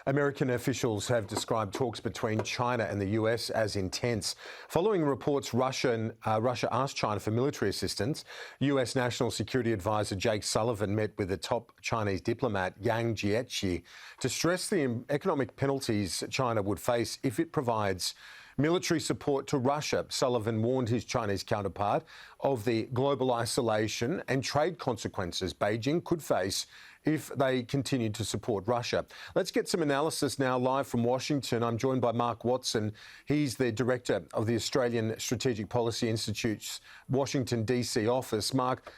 American officials have described talks between China and the US as intense. Following reports Russia asked China for military assistance, US National Security Advisor Jake Sullivan met with the top Chinese diplomat Yang Jiechi to stress the economic penalties China would face if it provides military support to Russia. Sullivan warned his Chinese counterpart of the global isolation and trade consequences Beijing could face if they continued to support Russia. Let's get some analysis now live from Washington. I'm joined by Mark Watson. He's the director of the Australian Strategic Policy Institute's Washington, D.C. office. Mark,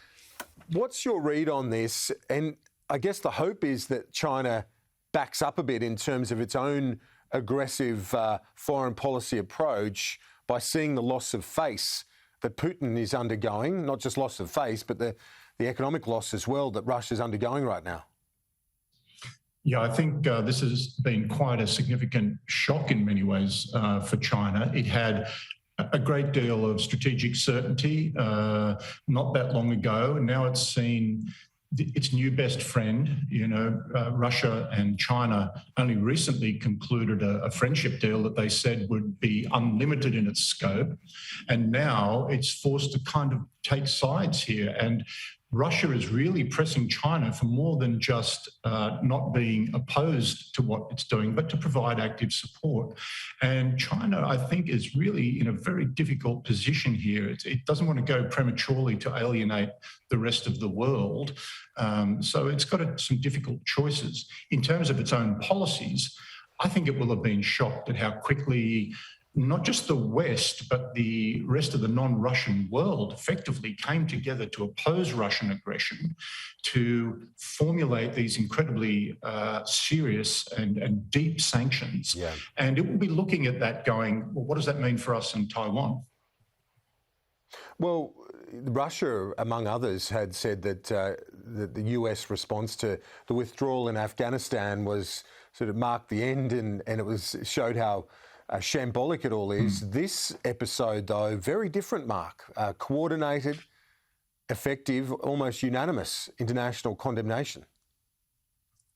what's your read on this? And I guess the hope is that China backs up a bit in terms of its own aggressive foreign policy approach by seeing the loss of face that Putin is undergoing, not just loss of face, but the economic loss as well that Russia's undergoing right now. Yeah, I think this has been quite a significant shock in many ways for China. It had a great deal of strategic certainty not that long ago, and now it's seen its new best friend, Russia and China only recently concluded a friendship deal that they said would be unlimited in its scope. And now it's forced to kind of take sides here. And Russia is really pressing China for more than just not being opposed to what it's doing, but to provide active support. And China, I think, is really in a very difficult position here. It doesn't want to go prematurely to alienate the rest of the world. So it's got some difficult choices. In terms of its own policies, I think it will have been shocked at how quickly not just the West, but the rest of the non-Russian world effectively came together to oppose Russian aggression, to formulate these incredibly serious and deep sanctions. Yeah. And it will be looking at that going, well, what does that mean for us in Taiwan? Well, Russia, among others, had said that the US response to the withdrawal in Afghanistan was sort of marked the end, and it showed how shambolic it all is. This episode, though, very different, Mark. Coordinated, effective, almost unanimous international condemnation.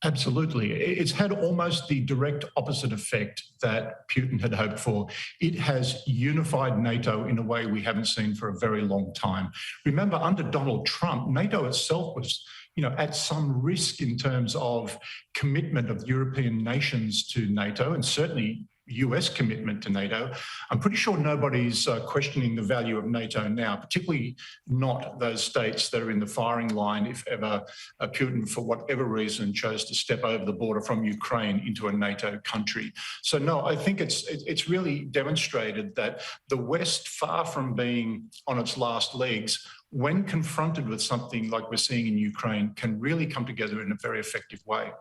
Absolutely. It's had almost the direct opposite effect that Putin had hoped for. It has unified NATO in a way we haven't seen for a very long time. Remember, under Donald Trump, NATO itself was at some risk in terms of commitment of European nations to NATO, and certainly US commitment to NATO. I'm pretty sure nobody's questioning the value of NATO now, particularly not those states that are in the firing line if ever Putin, for whatever reason, chose to step over the border from Ukraine into a NATO country. So no, I think it's really demonstrated that the West, far from being on its last legs, when confronted with something like we're seeing in Ukraine, can really come together in a very effective way.